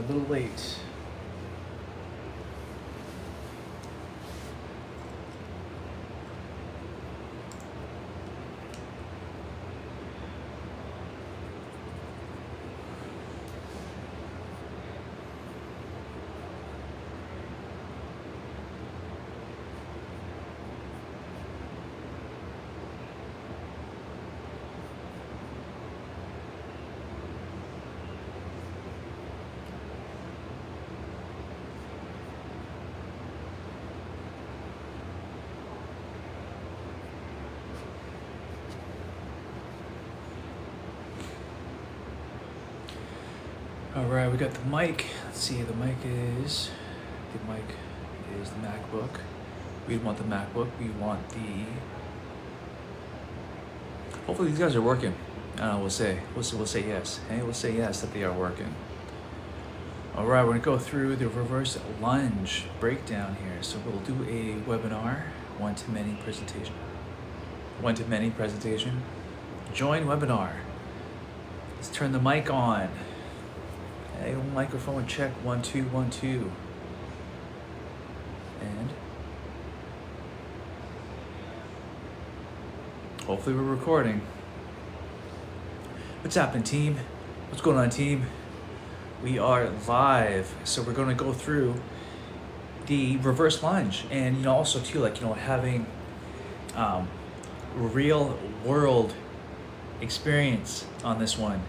little late. All right, we got the mic. Let's see, the mic is the MacBook. We want the MacBook. We want the. Hopefully these guys are working. I don't know. We'll say yes. Hey, we'll say yes that they are working. All right, we're gonna go through the reverse lunge breakdown here. So we'll do a webinar, one-to-many presentation. Join webinar. Let's turn the mic on. Hey, microphone check, 1 2 1 2. And hopefully we're recording. What's happening, team? What's going on, team? We are live, so we're going to go through the reverse lunge, and also too, having real world experience on this one.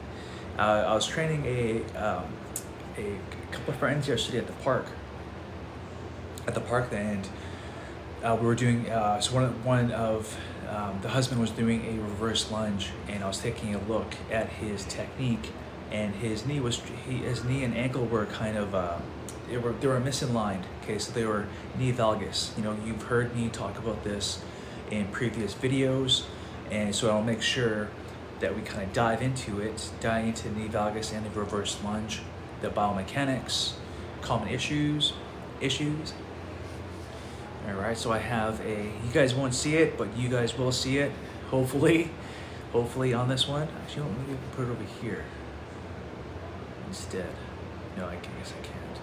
I was training a couple of friends yesterday at the park. And we were doing so one of the husband was doing a reverse lunge, and I was taking a look at his technique, and his knee and ankle were kind of they were misaligned. Okay, so they were knee valgus. You've heard me talk about this in previous videos, and so I'll make sure that we kind of dive into knee valgus and the reverse lunge, the biomechanics, common issues. All right, so I have you guys won't see it, but you guys will see it, hopefully on this one. Actually, maybe I can put it over here instead. No, I guess I can't.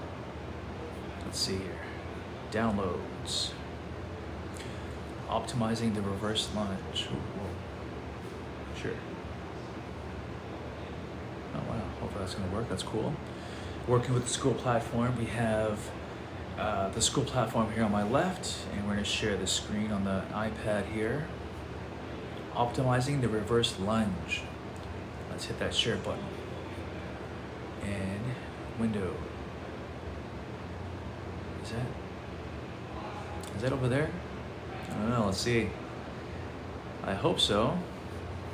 Let's see here. Downloads. Optimizing the reverse lunge. Whoa. Sure. Oh wow, hopefully that's gonna work, that's cool. Working with the school platform, we have the school platform here on my left, and we're gonna share the screen on the iPad here. Optimizing the reverse lunge. Let's hit that share button. And window. Is that over there? I don't know, let's see. I hope so.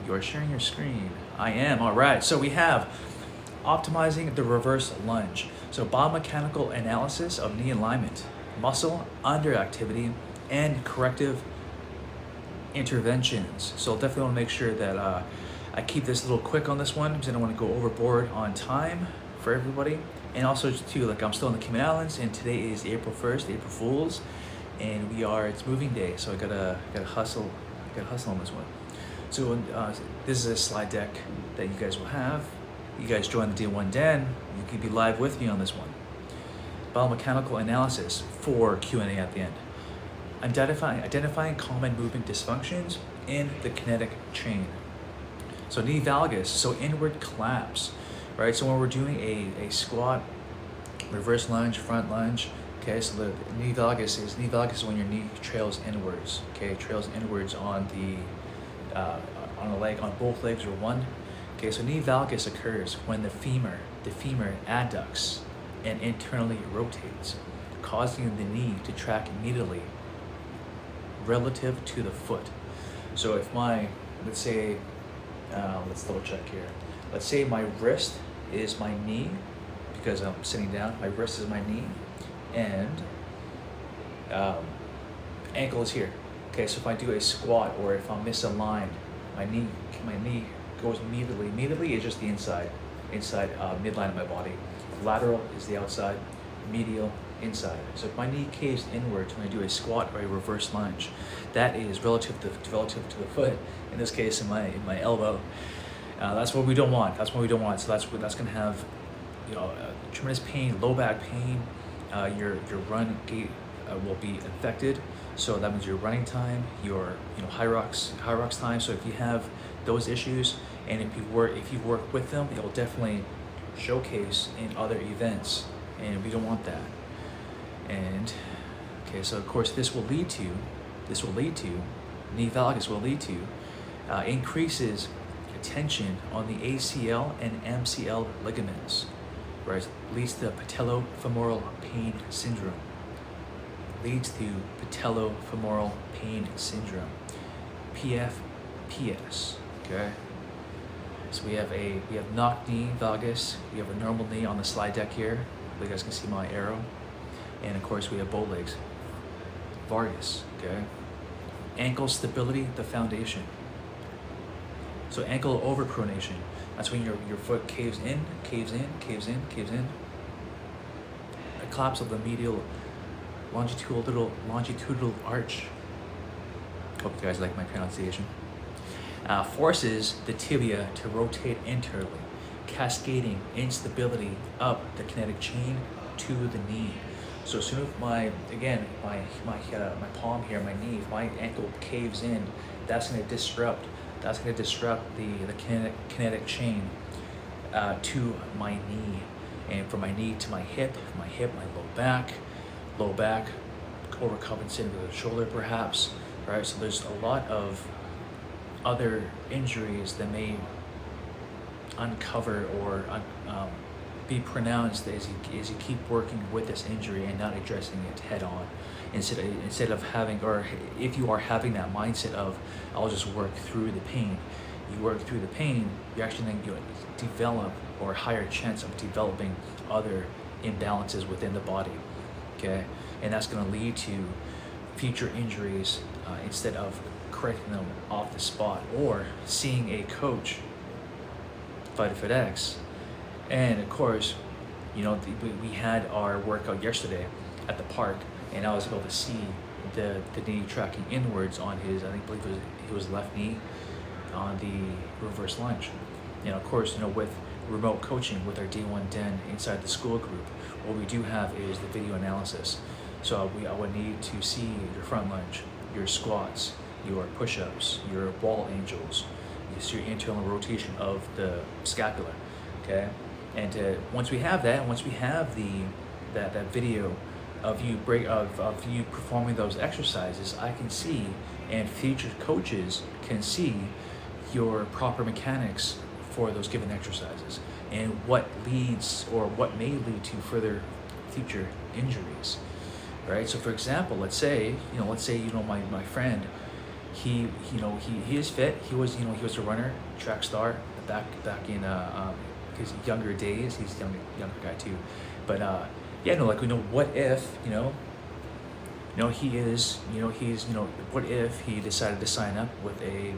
You are sharing your screen. I am, all right. So we have optimizing the reverse lunge. So biomechanical analysis of knee alignment, muscle underactivity, and corrective interventions. So I'll definitely want to make sure that I keep this a little quick on this one, because I don't want to go overboard on time for everybody. And also too, I'm still in the Cayman Islands, and today is April 1st, April Fool's, and it's moving day. So I gotta hustle on this one. So this is a slide deck that you guys will have. You guys join the Day One Den, you can be live with me on this one. Biomechanical analysis for Q&A at the end. Identifying common movement dysfunctions in the kinetic chain. So knee valgus, so inward collapse, right? So when we're doing a squat, reverse lunge, front lunge, okay, so the knee valgus is when your knee trails inwards, okay, trails inwards on the leg, on both legs or one. Okay, so knee valgus occurs when the femur adducts and internally rotates, causing the knee to track immediately relative to the foot. So if let's say, let's double check here. Let's say my wrist is my knee, because I'm sitting down, my wrist is my knee, and ankle is here. Okay, so if I do a squat, or if I'm misaligned, my knee goes immediately. Immediately is just the inside midline of my body. Lateral is the outside, medial, inside. So if my knee caves inwards when I do a squat or a reverse lunge, that is relative to the foot. In this case, in my elbow. That's what we don't want. So that's going to have tremendous pain, low back pain. Your run gait will be affected. So that means your running time, your high rocks time. So if you have those issues, and if you work with them, it will definitely showcase in other events, and we don't want that. And okay, so of course this will lead to knee valgus will lead to increases tension on the ACL and MCL ligaments, right? Leads to patellofemoral pain syndrome. Leads to patellofemoral pain syndrome, PFPS. Okay. So we have knock knee valgus. We have a normal knee on the slide deck here. You guys can see my arrow, and of course we have bow legs. Valgus. Okay. Ankle stability, the foundation. So ankle overpronation. That's when your foot caves in. A collapse of the medial longitudinal arch. Hope you guys like my pronunciation. Forces the tibia to rotate internally, cascading instability up the kinetic chain to the knee. So as soon as my palm here, my knee, if my ankle caves in, that's going to disrupt the kinetic chain to my knee, and from my knee to my hip, my low back, overcompensating with the shoulder perhaps, right? So there's a lot of other injuries that may uncover or be pronounced as you keep working with this injury and not addressing it head on. Instead of having, or if you are having that mindset of, I'll just work through the pain, you work through the pain, you actually then develop, or higher chance of developing other imbalances within the body, okay? And that's going to lead to future injuries instead of correcting them off the spot or seeing a coach, FIGHTERFITX. And of course, we had our workout yesterday at the park, and I was able to see the knee tracking inwards on his, I believe it was left knee on the reverse lunge. And of course, with remote coaching with our D1 Den inside the school group, what we do have is the video analysis. So I would need to see your front lunge, your squats, your push-ups, your wall angels, your internal rotation of the scapula, okay? And once we have that, once we have that video of you performing those exercises, I can see, and future coaches can see, your proper mechanics for those given exercises and what leads or what may lead to further future injuries, right? So for example, let's say my friend, he is fit. He was a runner, track star back in his younger days. He's a younger guy too, but what if what if he decided to sign up with a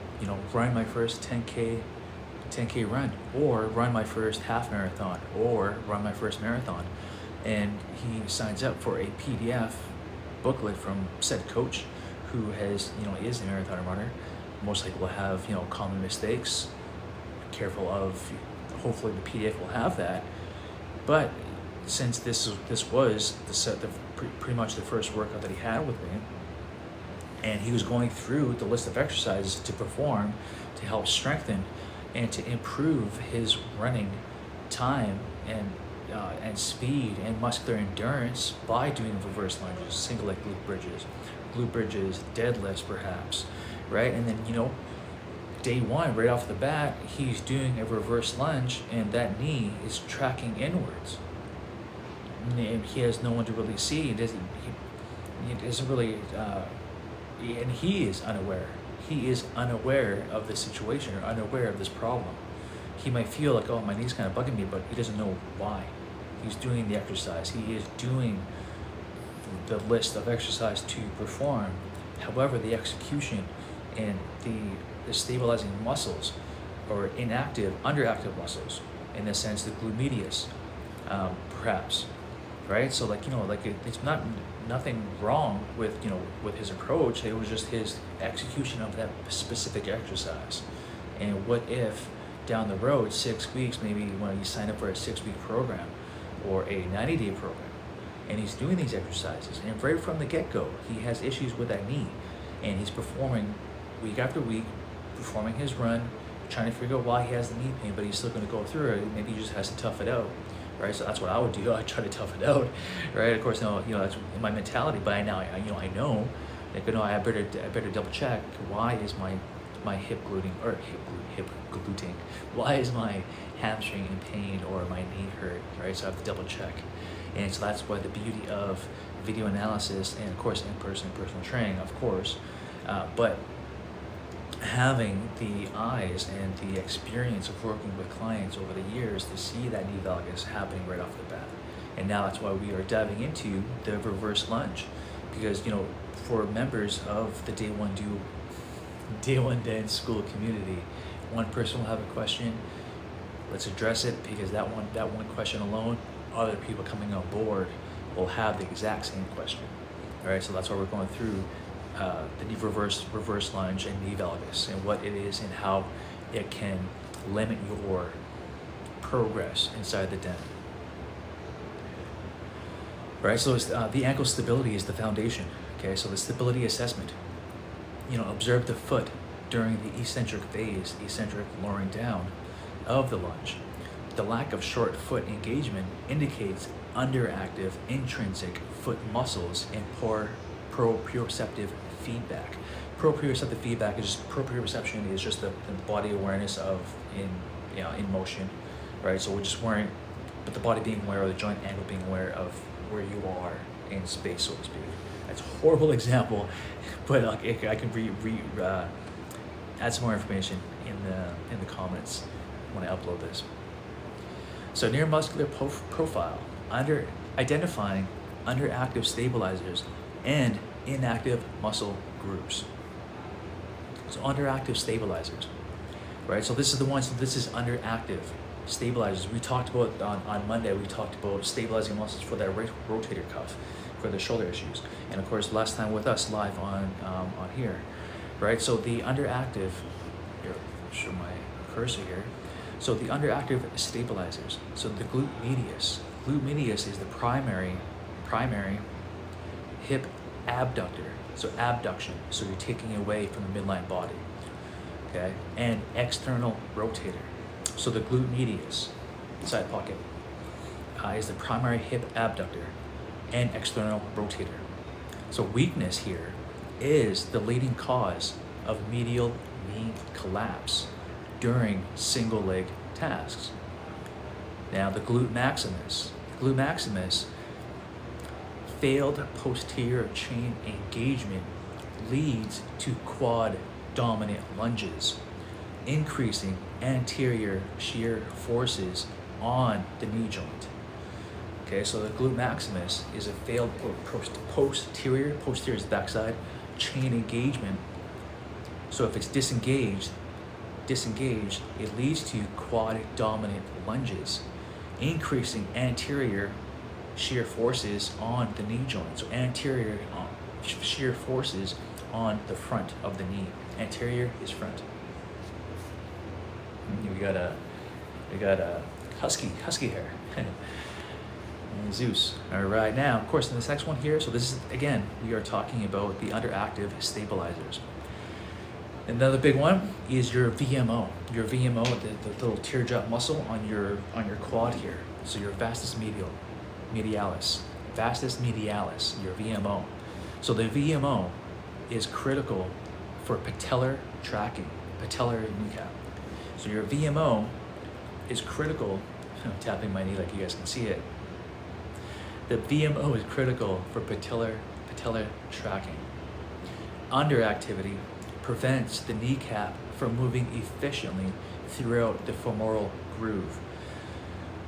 run my first 10K run, or run my first half marathon, or run my first marathon, and he signs up for a PDF booklet from said coach who is a marathon runner, most likely will have common mistakes, careful of, hopefully the PDF will have that. But since this was pretty much the first workout that he had with me, and he was going through the list of exercises to perform to help strengthen and to improve his running time and speed and muscular endurance by doing reverse lunges, single leg glute bridges, deadlifts perhaps, right? And then day one, right off the bat, he's doing a reverse lunge, and that knee is tracking inwards. And he has no one to really see. He doesn't really, and he is unaware. He is unaware of the situation, or unaware of this problem. He might feel like, oh, my knee's kind of bugging me, but he doesn't know why. He's doing the exercise. He is doing the list of exercise to perform. However, the execution and the stabilizing muscles, or underactive muscles, in a sense, the glute medius, perhaps, right? So it's nothing wrong with with his approach. It was just his execution of that specific exercise. And what if down the road, 6 weeks, maybe when you sign up for a 6-week program, or a 90-day program, and he's doing these exercises, and right from the get-go, he has issues with that knee, and he's performing week after week, performing his run, trying to figure out why he has the knee pain, but he's still going to go through it. Maybe he just has to tough it out, right? So that's what I would do. I try to tough it out, right? Of course, no, that's my mentality. But I know, like, I better double check. Why is my hip gluting or hip gluting? Why is my hamstring in pain or my knee hurt, right? So I have to double check. And so that's why the beauty of video analysis and, of course, in-person personal training, of course, but having the eyes and the experience of working with clients over the years to see that knee valgus happening right off the bat. And now that's why we are diving into the reverse lunge, because for members of the Day One Dance School community, one person will have a question. Let's address it, because that one question alone, other people coming on board will have the exact same question. All right, so that's why we're going through the knee reverse lunge and knee valgus, and what it is and how it can limit your progress inside the den. Right, so it's, the ankle stability is the foundation. Okay, so the stability assessment. Observe the foot during the eccentric phase, eccentric lowering down of the lunge. The lack of short foot engagement indicates underactive intrinsic foot muscles and poor proprioceptive feedback. Proprioceptive feedback is just proprioception is just the body awareness of in motion, right? So we're just wearing, but the body being aware, or the joint angle being aware of where you are in space, so to speak. That's a horrible example, but I can add some more information in the comments when I upload this. So neuromuscular profile, identifying underactive stabilizers and inactive muscle groups. So underactive stabilizers, right? So this is underactive stabilizers. We talked about on Monday, we talked about stabilizing muscles for that rotator cuff, for the shoulder issues. And of course, last time with us live on here, right? So the underactive, here, show my cursor here. So the underactive stabilizers. So the glute medius. Glute medius is the primary hip abductor. So abduction. So you're taking away from the midline body. Okay, and external rotator. So the glute medius, side pocket, is the primary hip abductor and external rotator. So weakness here is the leading cause of medial knee collapse during single leg tasks. Now the glute maximus. Glute maximus, failed posterior chain engagement leads to quad dominant lunges, increasing anterior shear forces on the knee joint. Okay, so the glute maximus is a failed posterior is the backside, chain engagement. So if it's disengaged, it leads to quad dominant lunges, increasing anterior shear forces on the knee joint. So anterior shear forces on the front of the knee. Anterior is front. We got a husky hair. And Zeus. All right, now, of course, in this next one here, so this is, again, we are talking about the underactive stabilizers. Another big one is your VMO. Your VMO, the little teardrop muscle on your quad here. So your vastus medialis, your VMO. So the VMO is critical for patellar tracking, patellar kneecap. So your VMO is critical. I'm tapping my knee like you guys can see it. The VMO is critical for patellar tracking. Underactivity prevents the kneecap from moving efficiently throughout the femoral groove.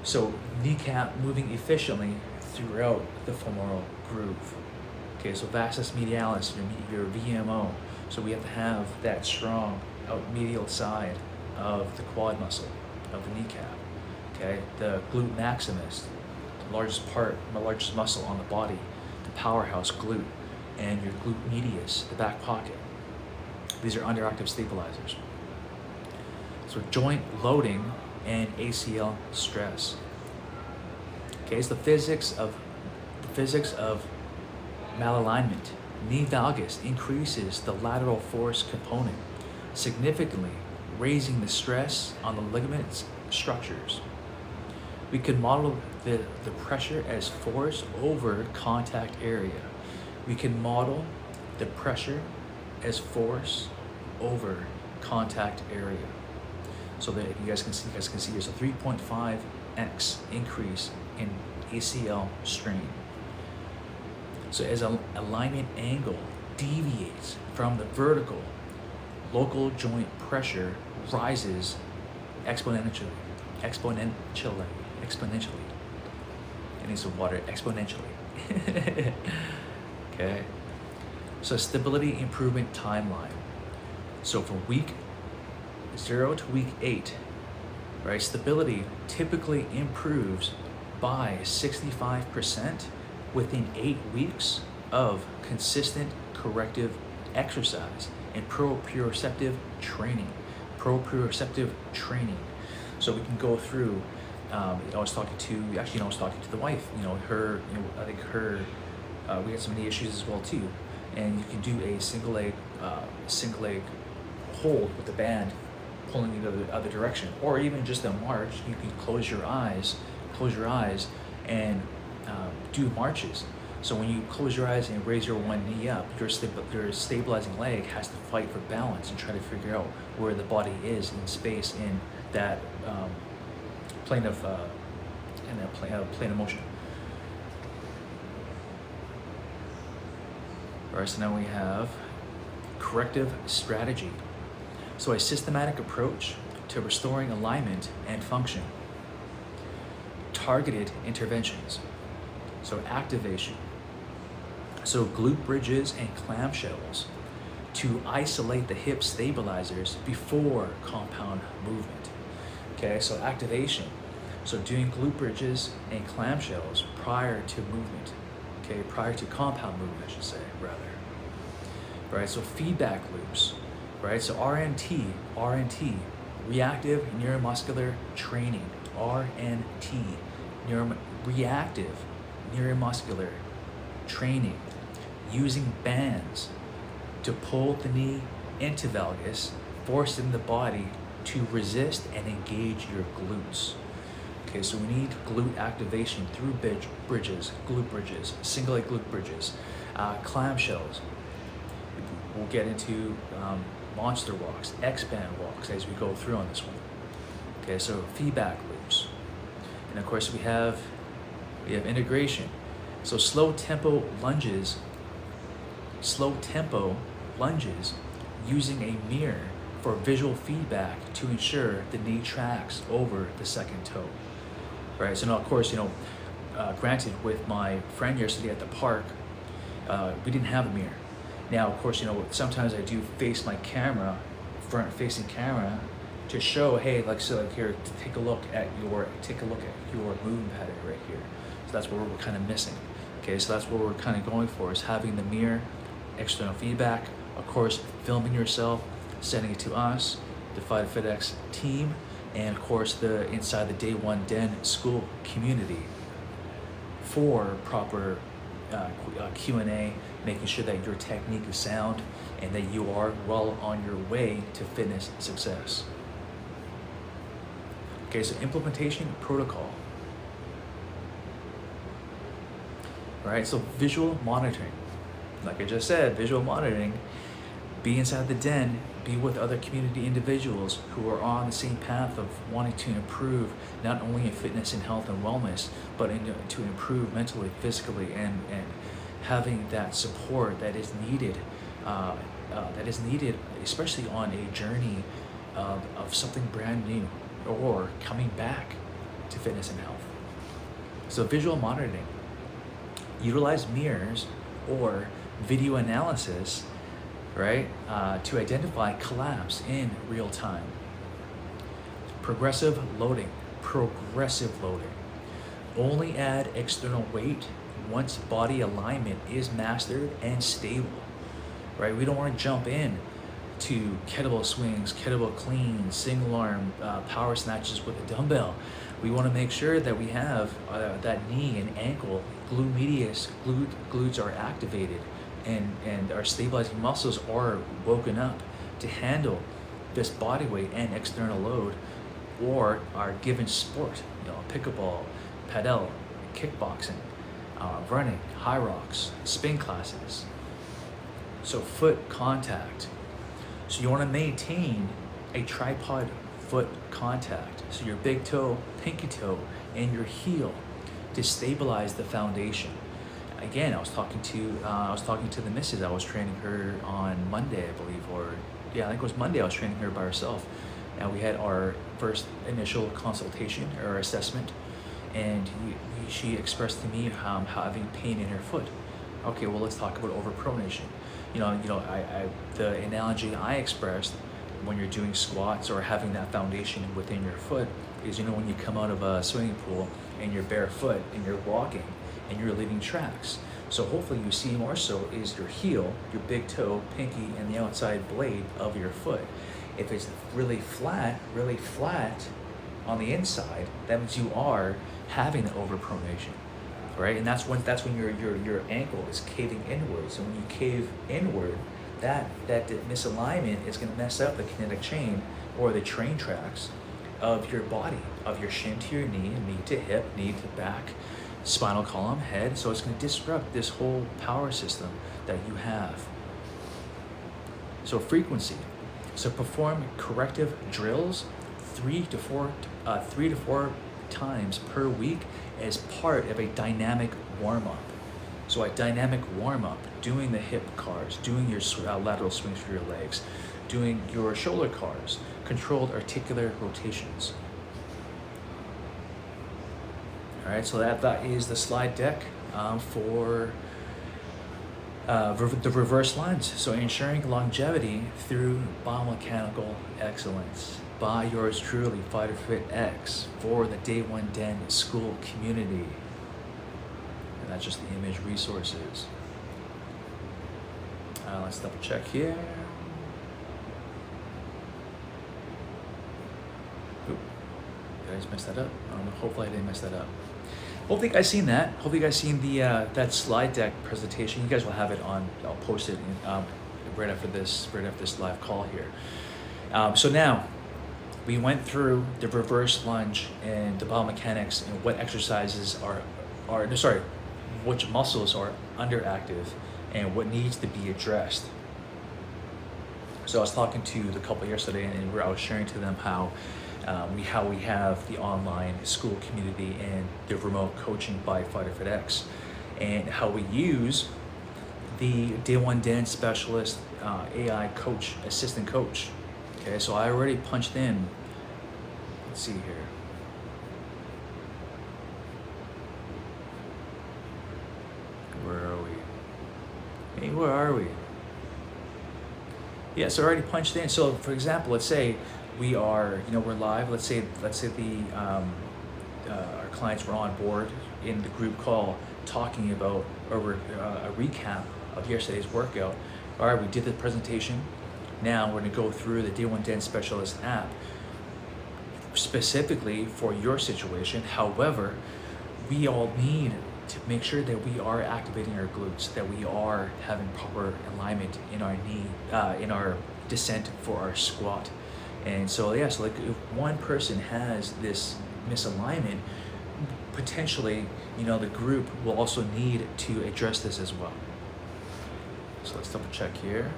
So kneecap moving efficiently throughout the femoral groove. Okay, so vastus medialis, your VMO. So we have to have that strong out medial side of the quad muscle of the kneecap. Okay, the glute maximus, the largest muscle on the body, the powerhouse glute, and your glute medius, the back pocket. These are underactive stabilizers. So joint loading and ACL stress. Okay, it's the physics of malalignment. Knee valgus increases the lateral force component, significantly raising the stress on the ligaments structures. We can model the pressure as force over contact area. We can model the pressure as force over contact area. So that you guys can see there's a 3.5x increase in ACL strain. So as an alignment angle deviates from the vertical, local joint pressure rises exponentially. I need some water. Exponentially. Okay. So stability improvement timeline. So from week 0 to week 8, right? Stability typically improves by 65% within 8 weeks of consistent corrective exercise and proprioceptive training. So we can go through. I was talking to the wife. I think we had some knee issues as well too, and you can do a single leg hold with the band pulling you the other direction, or even just a march. You can close your eyes and do marches. So when you close your eyes and raise your one knee up, your stabilizing leg has to fight for balance and try to figure out where the body is in space in that plane of motion. All right, so now we have corrective strategy. So a systematic approach to restoring alignment and function. Targeted interventions. So activation. So glute bridges and clamshells to isolate the hip stabilizers before compound movement. Okay, so activation. So doing glute bridges and clamshells prior to movement. Okay, prior to compound movement, I should say, rather. Right, so feedback loops. Right, so RNT, Reactive Neuromuscular Training. RNT, Reactive Neuromuscular Training. Using bands to pull the knee into valgus, forcing the body to resist and engage your glutes. Okay, so we need glute activation through glute bridges, single leg glute bridges, clamshells. We'll get into monster walks, expand walks as we go through on this one. Okay, so feedback loops. And of course we have integration. So slow tempo lunges using a mirror for visual feedback to ensure the knee tracks over the second toe. Right, so now of course, granted, with my friend yesterday at the park, we didn't have a mirror. Now, of course, sometimes I do face my camera, front-facing camera, to show, hey, here, take a look at your movement pattern right here. So that's what we're kind of missing. Okay, so that's what we're kind of going for, is having the mirror, external feedback, of course, filming yourself, sending it to us, the FIGHTERFITX team, and of course, inside the Day One Den School community for proper Q&A, making sure that your technique is sound and that you are well on your way to fitness success. Okay, so implementation protocol. All right, so visual monitoring. Like I just said, visual monitoring, be inside the den, be with other community individuals who are on the same path of wanting to improve not only in fitness and health and wellness, but to improve mentally, physically, and having that support that is needed, especially on a journey of something brand new or coming back to fitness and health. So visual monitoring, utilize mirrors or video analysis, right, to identify collapse in real time. Progressive loading. Only add external weight once body alignment is mastered and stable, right? We don't want to jump in to kettlebell swings, kettlebell cleans, single arm power snatches with a dumbbell We want to make sure that we have that knee and ankle, glute medius, glutes are activated, and our stabilizing muscles are woken up to handle this body weight and external load, or our given sport, pickleball, padel, kickboxing, running, high rocks, spin classes. So foot contact. So you want to maintain a tripod foot contact. So your big toe, pinky toe, and your heel to stabilize the foundation. Again, I was talking to the missus. I was training her on Monday, I believe, I think it was Monday. I was training her by herself, and we had our first initial consultation or assessment, and she expressed to me having pain in her foot. Okay, well, let's talk about overpronation. The analogy I expressed when you're doing squats or having that foundation within your foot is, when you come out of a swimming pool and you're barefoot and you're walking and you're leaving tracks. So hopefully you see more so is your heel, your big toe, pinky, and the outside blade of your foot. If it's really flat on the inside, that means you are having the overpronation, right? And that's when your ankle is caving inward. So when you cave inward, that misalignment is going to mess up the kinetic chain or the train tracks of your body, of your shin to your knee, knee to hip, knee to back, spinal column, head. So it's going to disrupt this whole power system that you have. So frequency. So perform corrective drills 3 to 4 times per week as part of a dynamic warm-up. So a dynamic warm-up, doing the hip cars, doing your lateral swings for your legs, doing your shoulder cars, controlled articular rotations. All right, so that is the slide deck for the reverse lunge. So ensuring longevity through biomechanical excellence by yours truly, FIGHTERFITX, for the Day One Den School community. And that's just the image resources. Let's double check here. Oop, did I just mess that up? Hopefully I didn't mess that up. Hopefully you guys seen that. Hopefully you guys seen the that slide deck presentation. You guys will have it on. I'll post it right after this live call here. So now we went through the reverse lunge and the biomechanics and what exercises which muscles are underactive and what needs to be addressed. So I was talking to the couple yesterday, and I was sharing to them how we have the online school community and the remote coaching by FIGHTERFITX, and how we use the Day One Den specialist AI coach, assistant coach. Okay, so I already punched in. Let's see here. Where are we? Hey, where are we? Yeah, so I already punched in. So for example, let's say we are, we're live. Let's say our clients were on board in the group call talking about a recap of yesterday's workout. All right, we did the presentation. Now we're going to go through the Day One Den Specialist app specifically for your situation. However, we all need to make sure that we are activating our glutes, that we are having proper alignment in our knee, in our descent for our squat. And so, yeah, so like if one person has this misalignment, potentially, the group will also need to address this as well. So let's double check here.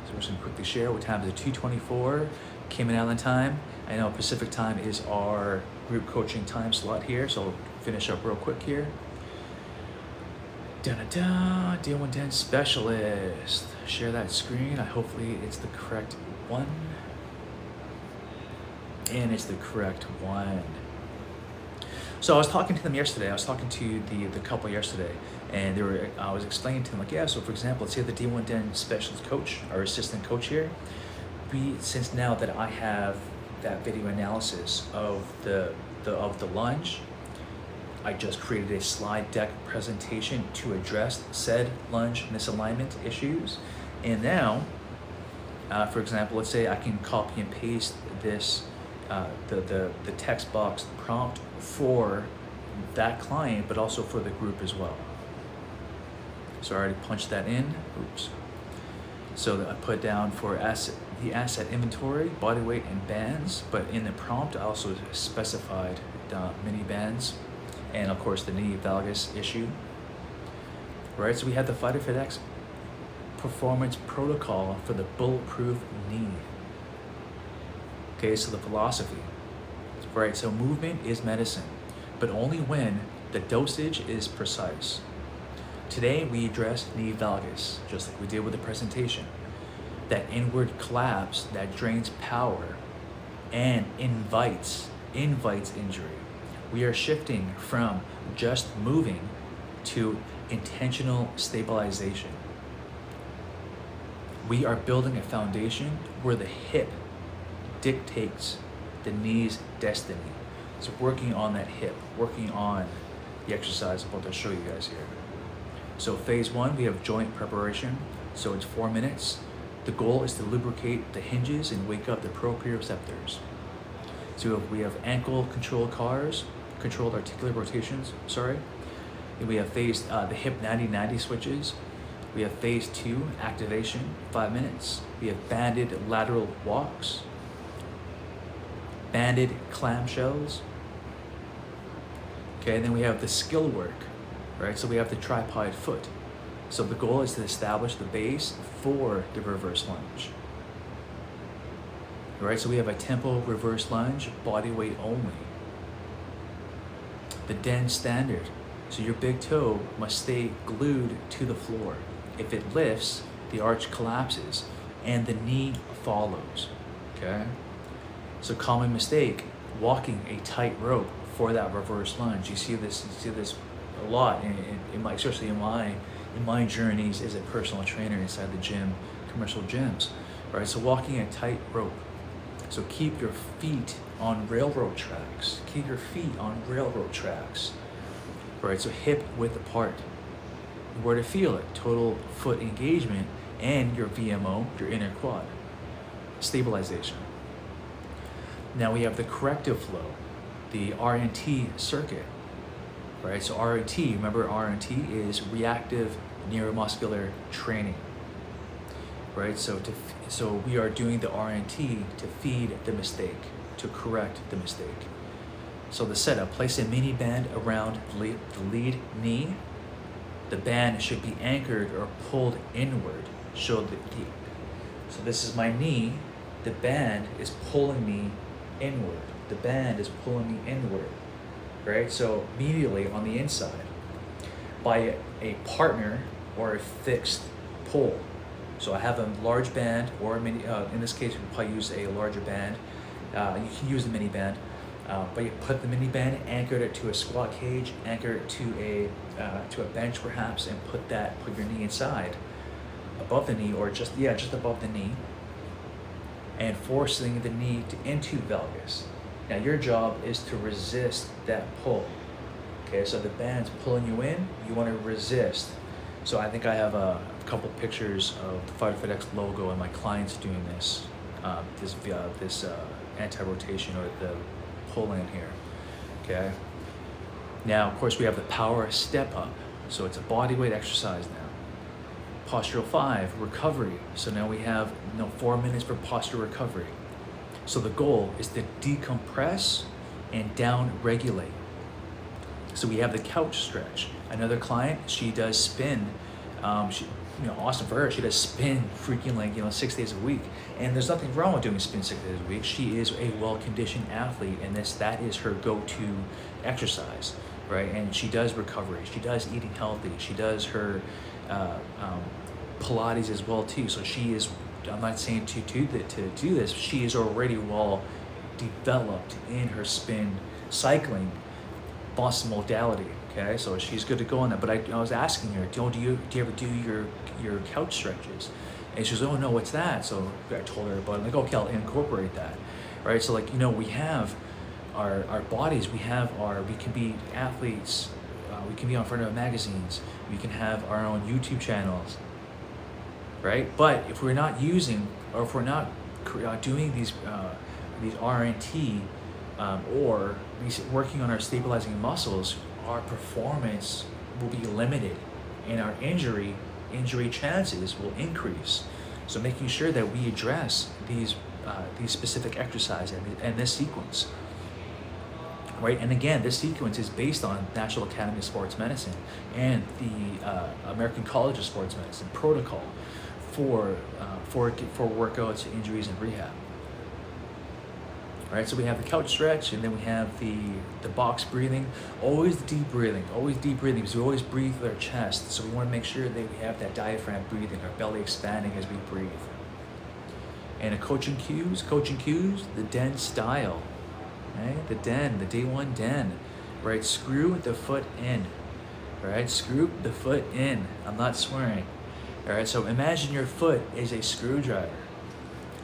So we're just gonna quickly share what time is it? 2:24 Cayman Island time. I know Pacific time is our group coaching time slot here, so I'll finish up real quick here. Day One Den Specialist. Share that screen. Hopefully it's the correct one. And it's the correct one. So I was talking to them yesterday. I was talking to the couple yesterday, and I was explaining to them, like, yeah, so for example, let's say the Day One Den Specialist coach, our assistant coach here, since now that I have that video analysis of the lunge, I just created a slide deck presentation to address said lunge misalignment issues. And now, for example, let's say I can copy and paste this the text box prompt for that client, but also for the group as well. So I already punched that in. Oops. So I put down for the asset inventory, body weight, and bands, but in the prompt I also specified mini bands, and of course the knee valgus issue. Right, so we have the FIGHTERFITX Performance Protocol for the Bulletproof knee. Okay, so the philosophy, right? So movement is medicine, but only when the dosage is precise. Today we address knee valgus, just like we did with the presentation. That inward collapse that drains power and invites injury. We are shifting from just moving to intentional stabilization. We are building a foundation where the hip dictates the knee's destiny. So working on that hip, working on the exercise I'm about to show you guys here. So phase 1, we have joint preparation. So it's 4 minutes. The goal is to lubricate the hinges and wake up the proprioceptors. So we have ankle controlled controlled articular rotations, And we have phase, the hip 90-90 switches. We have phase 2, activation, 5 minutes. We have banded lateral walks, banded clamshells. Okay, and then we have the skill work, right? So we have the tripod foot. So the goal is to establish the base for the reverse lunge. All right, so we have a tempo reverse lunge, body weight only. The Den standard. So your big toe must stay glued to the floor. If it lifts, the arch collapses and the knee follows, okay? So common mistake, walking a tight rope for that reverse lunge. You see this a lot, especially in my journeys as a personal trainer inside the gym, commercial gyms, right? So walking a tight rope. So keep your feet on railroad tracks. Keep your feet on railroad tracks, right? So hip width apart. Where to feel it, total foot engagement, and your VMO, your inner quad. Stabilization. Now we have the corrective flow, the RNT circuit, right? So RNT, remember RNT is Reactive Neuromuscular Training, right? So we are doing the RNT to feed the mistake, to correct the mistake. So the setup, place a mini band around the lead knee. The band should be anchored or pulled inward. So this is my knee. The band is pulling me inward. The band is pulling me inward, right? So immediately on the inside, by a partner or a fixed pull. So I have a large band or a mini. In this case, we'll probably use a larger band. You can use the mini band. But you put the mini band, anchored it to a squat cage, anchor it to a bench perhaps, and put your knee inside, above the knee, or just above the knee, and forcing the knee into valgus. Now your job is to resist that pull. Okay, so the band's pulling you in, you want to resist. So I think I have a couple pictures of the FIGHTERFITX logo and my clients doing this, this anti-rotation or the pull in here, okay? Now, of course, we have the power step up. So it's a body weight exercise now. Postural 5, recovery. So now we have 4 minutes for posture recovery. So the goal is to decompress and down regulate. So we have the couch stretch. Another client, she does spin. Awesome for her. She does spin freaking 6 days a week, and there's nothing wrong with doing spin 6 days a week. She is a well-conditioned athlete, and that is her go-to exercise, right? And she does recovery. She does eating healthy. She does her Pilates as well too. So she is. I'm not saying to do this. She is already well developed in her spin cycling Boston modality. Okay, so she's good to go on that. But I was asking her, do you ever do your couch stretches? And she goes, oh no, what's that? So I told her about it. I'm like, okay, I'll incorporate that, right? So we have our bodies, we can be athletes, we can be on front of magazines, we can have our own YouTube channels, right? But if we're not using, or if we're not doing these these RNT, or working on our stabilizing muscles, our performance will be limited and our injury chances will increase. So making sure that we address these specific exercises and this sequence, right? And again, this sequence is based on National Academy of Sports Medicine and the American College of Sports Medicine protocol for workouts, injuries, and rehab. Right, so we have the couch stretch, and then we have the box breathing. Always deep breathing, because we always breathe with our chest. So we want to make sure that we have that diaphragm breathing, our belly expanding as we breathe. And the coaching cues, the den style, right? The day one den, right? Screw the foot in, right? Screw the foot in. I'm not swearing. All right, so imagine your foot is a screwdriver.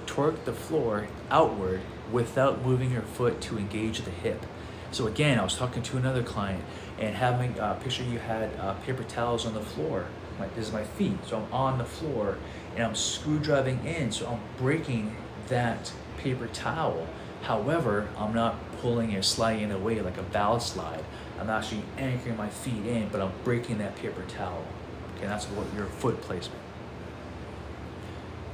Torque the floor outward without moving your foot to engage the hip. So again, I was talking to another client and having a picture, you had paper towels on the floor. This is my feet, so I'm on the floor and I'm screw driving in, so I'm breaking that paper towel. However, I'm not pulling or sliding it away like a valve slide. I'm actually anchoring my feet in, but I'm breaking that paper towel. Okay, that's what your foot placement.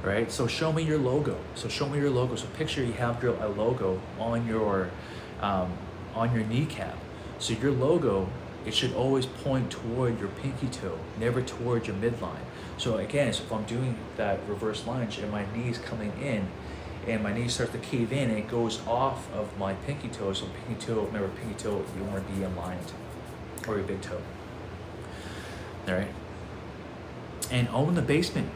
Right, so show me your logo. So picture you have a logo on your kneecap. So your logo, it should always point toward your pinky toe, never toward your midline. So again, so if I'm doing that reverse lunge and my knee's coming in, and my knee starts to cave in, and it goes off of my pinky toe. So pinky toe, remember pinky toe, you want to be aligned, or your big toe. All right, and own the basement.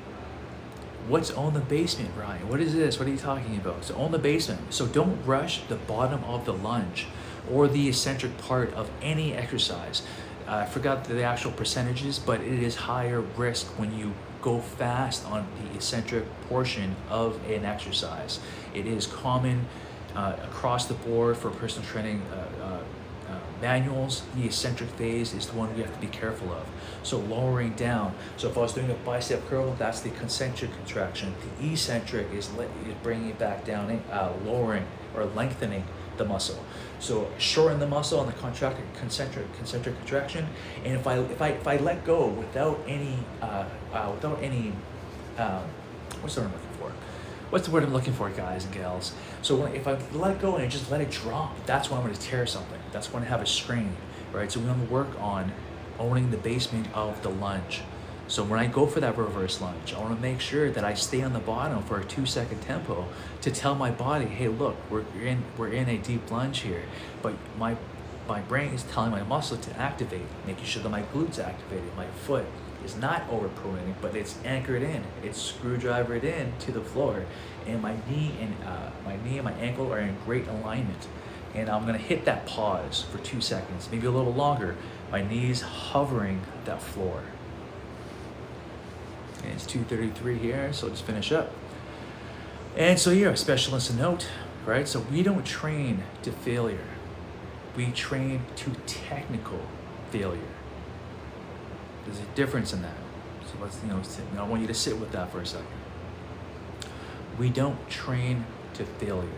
What's on the basement, Ryan? What is this? What are you talking about? So on the basement. So don't rush the bottom of the lunge or the eccentric part of any exercise. I forgot the actual percentages, but it is higher risk when you go fast on the eccentric portion of an exercise. It is common across the board for personal training manuals. The eccentric phase is the one we have to be careful of. So lowering down. So if I was doing a bicep curl, that's the concentric contraction. The eccentric is bringing it back down, lowering or lengthening the muscle. So shorten the muscle on the concentric contraction. And if I let go without any what's the word I'm looking for? What's the word I'm looking for, guys and gals? So if I let go and just let it drop, that's when I'm going to tear something. That's when I have a strain, right? So we want to work on owning the basement of the lunge. So when I go for that reverse lunge, I want to make sure that I stay on the bottom for a 2-second tempo to tell my body, hey, look, we're in a deep lunge here. But my brain is telling my muscle to activate, making sure that my glutes activated, my foot is not over-pronating, but it's anchored in. It's screwdrivered in to the floor, and my knee and my ankle are in great alignment. And I'm gonna hit that pause for 2 seconds, maybe a little longer. My knees hovering that floor. And it's 2:33 here, so let's finish up. And so here, a specialist note, right? So we don't train to failure. We train to technical failure. There's a difference in that. So let's, I want you to sit with that for a second. We don't train to failure.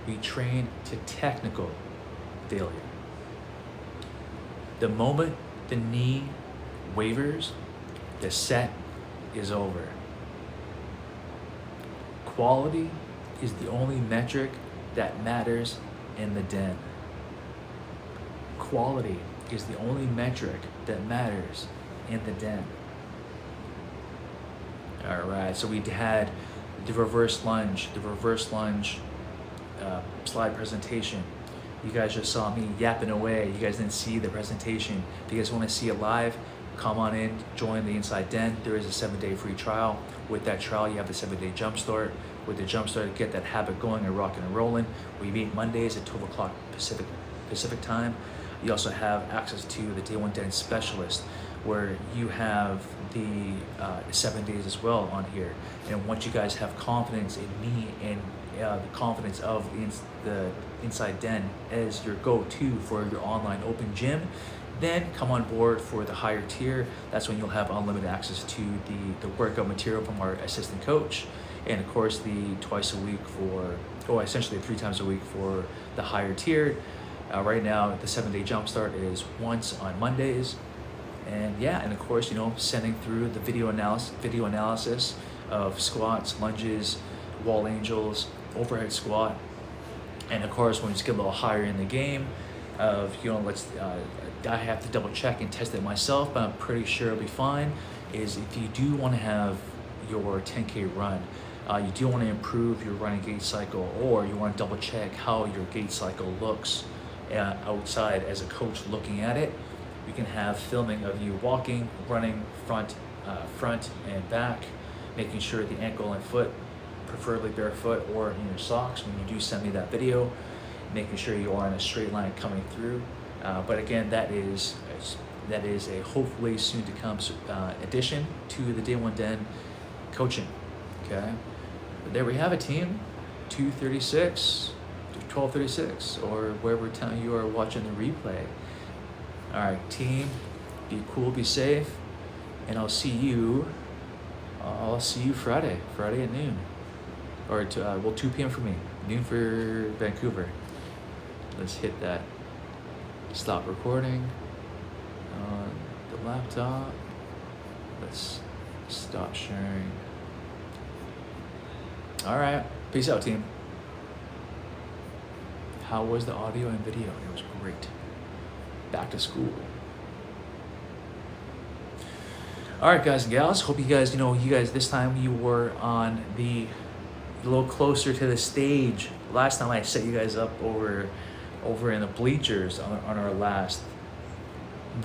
We train to technical failure. The moment the knee wavers, the set is over. Quality is the only metric that matters in the den. Quality is the only metric that matters in the den. All right, so we had the reverse lunge slide presentation. You guys just saw me yapping away. You guys didn't see the presentation. If you guys want to see it live, come on in, join the Inside Den. There is a 7-day free trial. With that trial, you have the 7-day jump start. With the jump start, get that habit going and rocking and rolling. We meet Mondays at 12 o'clock Pacific time. You also have access to the Day 1 Den specialist, where you have the 7 days as well on here. And once you guys have confidence in me and the confidence of the Inside Den as your go-to for your online open gym, then come on board for the higher tier. That's when you'll have unlimited access to the workout material from our assistant coach. and of course the twice a week for, or essentially 3 times a week for the higher tier. Right now the 7-day jumpstart is once on Mondays. And yeah, and of course, you know, sending through the video analysis of squats, lunges, wall angels, overhead squat. And of course, when you just get a little higher in the game of, you know, I have to double check and test it myself, but I'm pretty sure it'll be fine, is if you do want to have your 10K run, you do want to improve your running gait cycle, or you want to double check how your gait cycle looks outside as a coach looking at it. We can have filming of you walking, running, front and back, making sure the ankle and foot, preferably barefoot or in your socks when you do send me that video, making sure you are in a straight line coming through. But again, that is a hopefully soon to come addition to the Day 1 Den coaching. Okay, but there we have it, team. 2:36, 12:36, or wherever time you are watching the replay. All right, team, be cool, be safe, and I'll see you Friday at noon, or 2 p.m. for me, noon for Vancouver. Let's hit that stop recording on the laptop. Let's stop sharing. All right, peace out, team. How was the audio and video? It was great. Back to school. All right, guys and gals, hope you guys this time you were on a little closer to the stage. Last time I set you guys up over in the bleachers on our last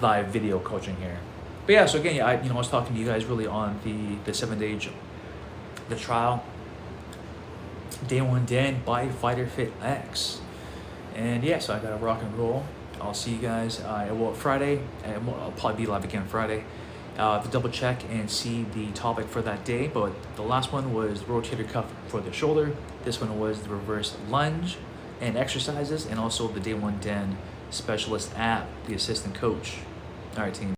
live video coaching here. But yeah, so again, I was talking to you guys really on the 7-day the trial, Day 1 Den by FIGHTERFITX. And yeah, so I got to rock and roll. I'll see you guys Friday. I'll probably be live again Friday to double check and see the topic for that day. But the last one was rotator cuff for the shoulder. This one was the reverse lunge and exercises, and also the Day 1 Den specialist app, the assistant coach. All right, team.